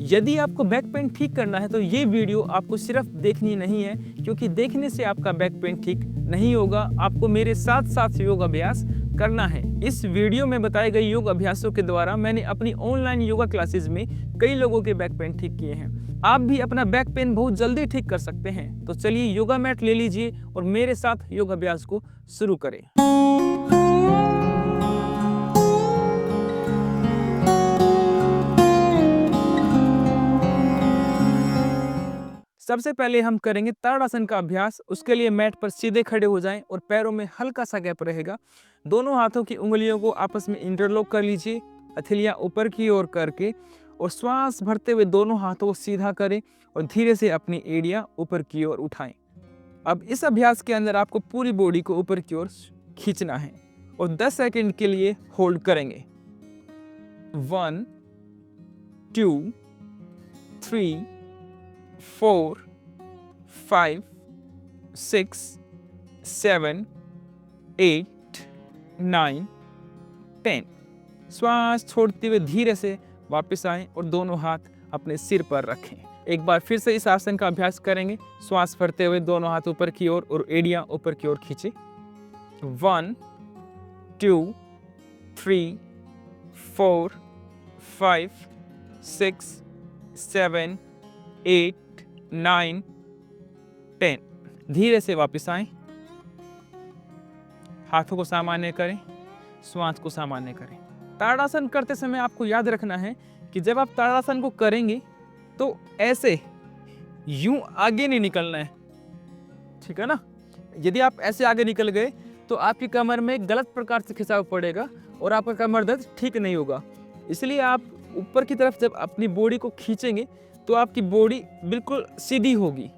यदि आपको back pain ठीक करना है तो ये वीडियो आपको सिर्फ देखनी नहीं है, क्योंकि देखने से आपका बैक पेन ठीक नहीं होगा। आपको मेरे साथ साथ योग अभ्यास करना है। इस वीडियो में बताए गए योग अभ्यासों के द्वारा मैंने अपनी ऑनलाइन योगा क्लासेस में कई लोगों के बैक पेन ठीक किए हैं। आप भी अपना बैक पेन बहुत जल्दी ठीक कर सकते हैं। तो चलिए योगा मैट ले लीजिए और मेरे साथ योग अभ्यास को शुरू करें। सबसे पहले हम करेंगे ताड़ासन का अभ्यास। उसके लिए मैट पर सीधे खड़े हो जाएं और पैरों में हल्का सा गैप रहेगा। दोनों हाथों की उंगलियों को आपस में इंटरलॉक कर लीजिए, हथेलियां ऊपर की ओर करके, और श्वास भरते हुए दोनों हाथों को सीधा करें और धीरे से अपनी एड़ियां ऊपर की ओर उठाएं। अब इस अभ्यास के अंदर आपको पूरी बॉडी को ऊपर की ओर खींचना है और 10 सेकंड के लिए होल्ड करेंगे। 1 2 3 4 5 6 7 8 9 10। श्वास छोड़ते हुए धीरे से वापस आएं और दोनों हाथ अपने सिर पर रखें। एक बार फिर से इस आसन का अभ्यास करेंगे। श्वास भरते हुए दोनों हाथ ऊपर की ओर और एड़ियां ऊपर की ओर खींचे। 1 2 3 4 5 6 7 8 9 10। धीरे से वापस आएं, हाथों को सामान्य करें, श्वास को सामान्य करें। ताड़ासन करते समय आपको याद रखना है कि जब आप ताड़ासन को करेंगे तो ऐसे यूं आगे नहीं निकलना है, ठीक है ना। यदि आप ऐसे आगे निकल गए तो आपकी कमर में गलत प्रकार से खिंचाव पड़ेगा और आपका कमर दर्द ठीक नहीं होगा। इसलिए आप ऊपर की तरफ जब अपनी बॉडी को खींचेंगे तो आपकी बॉडी बिल्कुल सीधी होगी,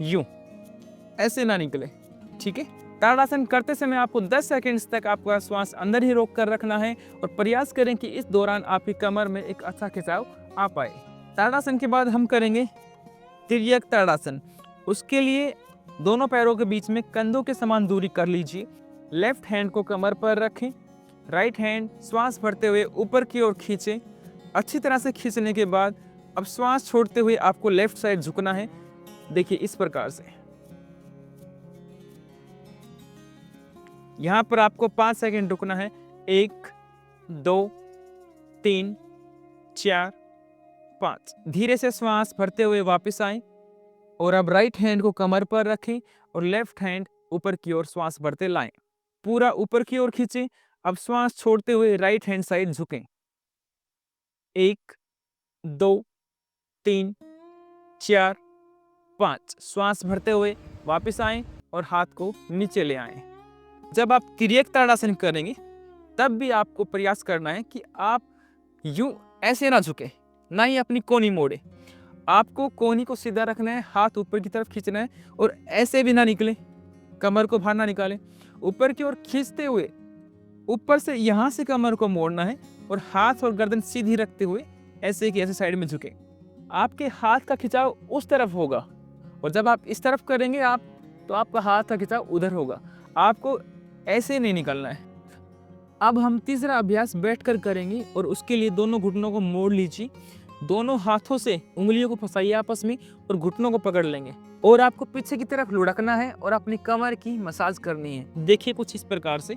यूं ऐसे ना निकले, ठीक है। ताड़ासन करते समय आपको 10 सेकंड्स तक आपका श्वास अंदर ही रोक कर रखना है और प्रयास करें कि इस दौरान आपकी कमर में एक अच्छा खिंचाव आ पाए। ताड़ासन के बाद हम करेंगे तिर्यक ताड़ासन। उसके लिए दोनों पैरों के बीच में कंधों के समान दूरी कर लीजिए। लेफ्ट हैंड को कमर पर रखें, राइट हैंड श्वास भरते हुए ऊपर की ओर खींचें। अच्छी तरह से खींचने के बाद अब श्वास छोड़ते हुए आपको लेफ्ट साइड झुकना है। देखिए इस प्रकार से। यहां पर आपको 5 सेकंड रुकना है। 1 2 3 4 5। धीरे से श्वास भरते हुए वापस आएं और अब राइट हैंड को कमर पर रखें और लेफ्ट हैंड ऊपर की ओर श्वास भरते लाएं। पूरा ऊपर की ओर खींचें। अब श्वास छोड़ते हुए राइट हैंड साइड झुकें। 1 2 3 4 5। श्वास भरते हुए वापस आएं और हाथ को नीचे ले आएं। जब आप तिर्यक ताड़ासन करेंगे तब भी आपको प्रयास करना है कि आप यूं ऐसे ना झुके, ना ही अपनी कोहनी मोड़े। आपको कोहनी को सीधा रखना है, हाथ ऊपर की तरफ खींचना है और ऐसे भी ना निकले, कमर को बाहर ना निकालें। ऊपर की ओर खींचते हुए ऊपर से यहां से कमर को मोड़ना है और हाथ और गर्दन सीधी रखते हुए ऐसे की ऐसे साइड में झुके। आपके हाथ का खिंचाव उस तरफ होगा और जब आप इस तरफ करेंगे तो आपका हाथ का खिंचाव उधर होगा। आपको ऐसे नहीं निकलना है। अब हम तीसरा अभ्यास बैठकर करेंगे और उसके लिए दोनों घुटनों को मोड़ लीजिए। दोनों हाथों से उंगलियों को फंसाइए आपस में और घुटनों को पकड़ लेंगे और आपको पीछे की तरफ लुढ़कना है और अपनी कमर की मसाज करनी है। देखिए कुछ इस प्रकार से।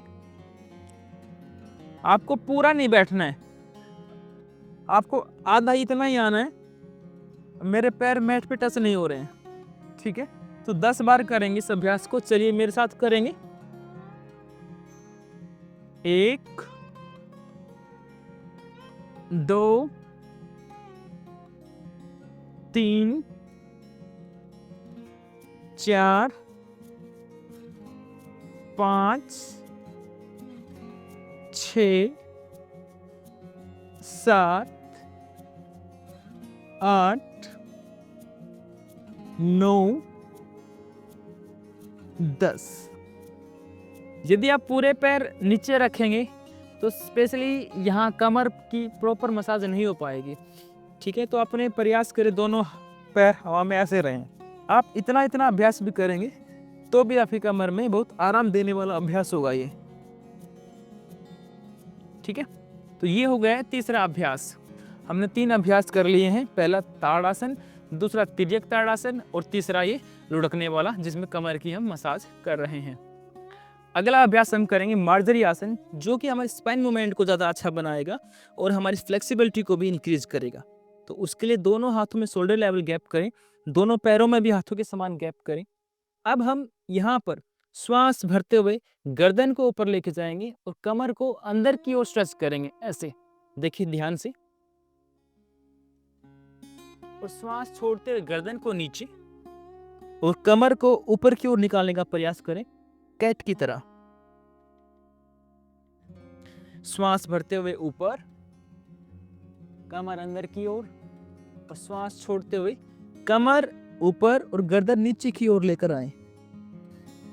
आपको पूरा नहीं बैठना है, आपको आधा इतना ही आना है। मेरे पैर मैट पे टच नहीं हो रहे हैं, ठीक है। तो 10 बार करेंगे इस अभ्यास को। चलिए मेरे साथ करेंगे। 1 2 3 4 5 6 7 8 9 10। यदि आप पूरे पैर नीचे रखेंगे तो स्पेशली यहाँ कमर की प्रॉपर मसाज नहीं हो पाएगी, ठीक है। तो अपने प्रयास करें दोनों पैर हवा में ऐसे रहें। आप इतना अभ्यास भी करेंगे तो भी आपकी कमर में बहुत आराम देने वाला अभ्यास होगा ये, ठीक है। तो ये हो गया तीसरा अभ्यास। हमने 3 अभ्यास कर लिए हैं। पहला ताड़ासन, दूसरा तिर्यक ताड़ासन और तीसरा ये लुढ़कने वाला जिसमें कमर की हम मसाज कर रहे हैं। अगला अभ्यास हम करेंगे मार्जरी आसन, जो कि हमारे स्पाइन मूवमेंट को ज़्यादा अच्छा बनाएगा और हमारी फ्लेक्सिबिलिटी को भी इंक्रीज करेगा। तो उसके लिए दोनों हाथों में शोल्डर लेवल गैप करें, दोनों पैरों में भी हाथों के समान गैप करें। अब हम यहाँ पर श्वास भरते हुए गर्दन को ऊपर लेके जाएंगे और कमर को अंदर की ओर स्ट्रेच करेंगे, ऐसे देखिए ध्यान से। और श्वास छोड़ते हुए गर्दन को नीचे और कमर को ऊपर की ओर निकालने का प्रयास करें, कैट की तरह। श्वास भरते हुए ऊपर, कमर अंदर की ओर, और श्वास छोड़ते हुए कमर ऊपर और गर्दन नीचे की ओर लेकर आए।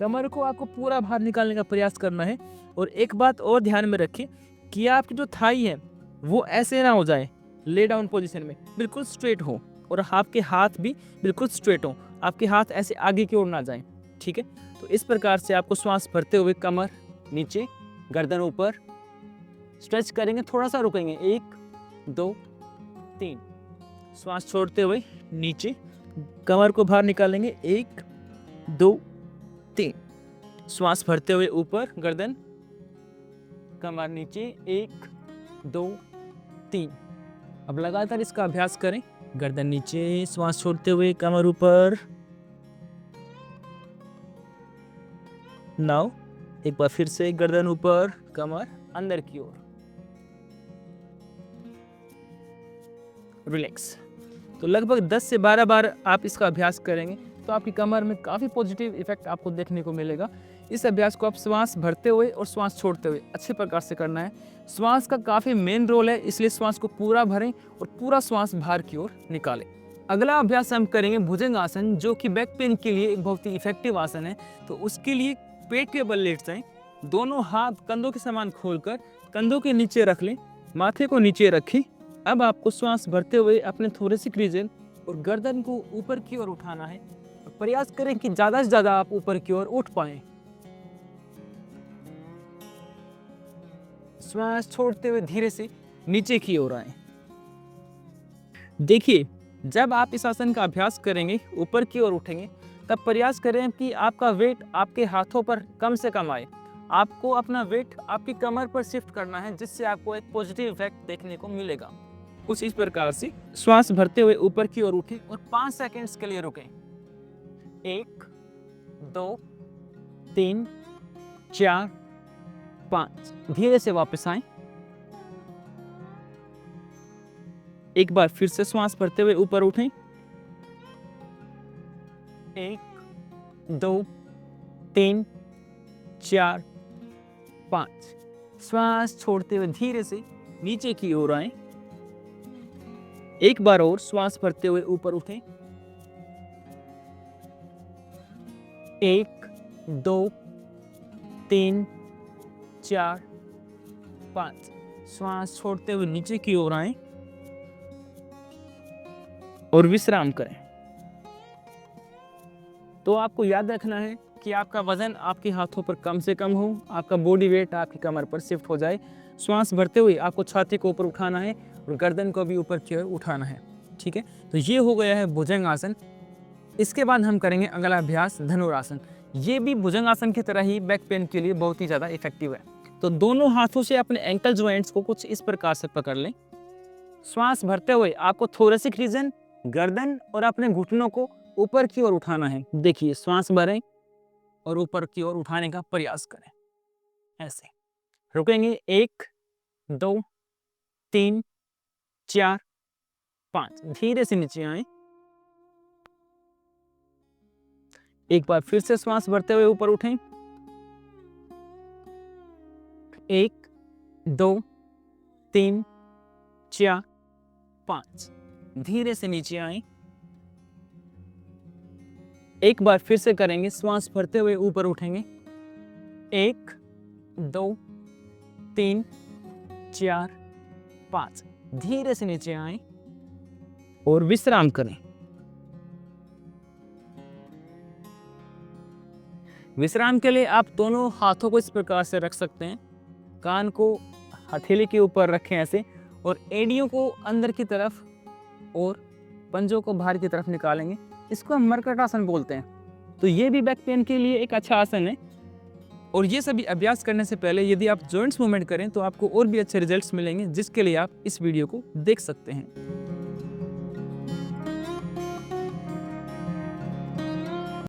कमर को आपको पूरा बाहर निकालने का प्रयास करना है। और एक बात और ध्यान में रखें कि आपकी जो थाई है वो ऐसे ना हो जाए, ले डाउन पोजीशन में बिल्कुल स्ट्रेट हो, और आपके हाथ भी बिल्कुल स्ट्रेट हो, आपके हाथ ऐसे आगे की ओर ना जाएं, ठीक है। तो इस प्रकार से आपको श्वास भरते हुए कमर नीचे, गर्दन ऊपर स्ट्रेच करेंगे, थोड़ा सा रुकेंगे, 1 2 3। श्वास छोड़ते हुए नीचे, कमर को बाहर निकालेंगे, 1 2 3। श्वास भरते हुए ऊपर, गर्दन, कमर नीचे, 1 2 3। अब लगातार इसका अभ्यास करें। गर्दन नीचे, श्वास छोड़ते हुए कमर ऊपर। नाउ एक बार फिर से गर्दन ऊपर, कमर अंदर की ओर। रिलैक्स। तो लगभग 10 से 12 बार आप इसका अभ्यास करेंगे तो आपकी कमर में काफ़ी पॉजिटिव इफेक्ट आपको देखने को मिलेगा। इस अभ्यास को आप श्वास भरते हुए और श्वास छोड़ते हुए अच्छे प्रकार से करना है। श्वास का काफ़ी मेन रोल है, इसलिए श्वास को पूरा भरें और पूरा श्वास बाहर की ओर निकालें। अगला अभ्यास हम करेंगे भुजंग आसन, जो कि बैक पेन के लिए एक बहुत ही इफेक्टिव आसन है। तो उसके लिए पेट के बल लेट जाएं, दोनों हाथ कंधों के समान खोलकर कंधों के नीचे रख लें, माथे को नीचे रखें। अब आपको श्वास भरते हुए अपने थोरेसिक रीजन और गर्दन को ऊपर की ओर उठाना है। प्रयास करें कि ज़्यादा से ज़्यादा आप ऊपर की ओर उठ पाएं। श्वास छोड़ते हुए धीरे से नीचे की ओर आएं। देखिए, जब आप इस आसन का अभ्यास करेंगे, ऊपर की ओर उठेंगे, तब प्रयास करें कि आपका वेट आपके हाथों पर कम से कम आए। आपको अपना वेट आपकी कमर पर शिफ्ट करना है, जिससे आपको एक पॉजिटिव इफेक्ट देखने को मिलेगा। कुछ इस प्रकार से श्वास भरते हुए ऊपर की ओर उठें और 5 सेकंड्स के लिए रुकें। 1 2 3 4 5। धीरे से वापस आएं। एक बार फिर से श्वास भरते हुए ऊपर उठें। 1 2 3 4 5। श्वास छोड़ते हुए धीरे से नीचे की ओर आएं। एक बार और श्वास भरते हुए ऊपर उठें। 1 2 3 4 5। श्वास छोड़ते हुए नीचे की ओर आएं और विश्राम करें। तो आपको याद रखना है कि आपका वजन आपके हाथों पर कम से कम हो, आपका बॉडी वेट आपकी कमर पर शिफ्ट हो जाए। श्वास भरते हुए आपको छाती को ऊपर उठाना है और गर्दन को भी ऊपर की ओर उठाना है, ठीक है। तो ये हो गया है भुजंग आसन। इसके बाद हम करेंगे अगला अभ्यास धनुरासन। ये भी भुजंग आसन की तरह ही बैक पेन के लिए बहुत ही ज़्यादा इफेक्टिव है। तो दोनों हाथों से अपने एंकल ज्वाइंट्स को कुछ इस प्रकार से पकड़ लें। श्वास भरते हुए आपको थोरेसिक रीजन, गर्दन और अपने घुटनों को ऊपर की ओर उठाना है। देखिए, श्वास भरें और ऊपर की ओर उठाने का प्रयास करें, ऐसे रुकेंगे। 1 2 3 4 5। धीरे से नीचे आए। एक बार फिर से श्वास भरते हुए ऊपर उठें। 1 2 3 4 5। धीरे से नीचे आए। एक बार फिर से करेंगे, श्वास भरते हुए ऊपर उठेंगे। 1 2 3 4 5। धीरे से नीचे आए और विश्राम करें। विश्राम के लिए आप दोनों हाथों को इस प्रकार से रख सकते हैं, कान को हथेली के ऊपर रखें ऐसे, और एड़ियों को अंदर की तरफ और पंजों को बाहर की तरफ निकालेंगे। इसको हम मर्कट आसन बोलते हैं। तो ये भी बैक पेन के लिए एक अच्छा आसन है। और ये सभी अभ्यास करने से पहले यदि आप जॉइंट्स मूवमेंट करें तो आपको और भी अच्छे रिजल्ट्स मिलेंगे, जिसके लिए आप इस वीडियो को देख सकते हैं।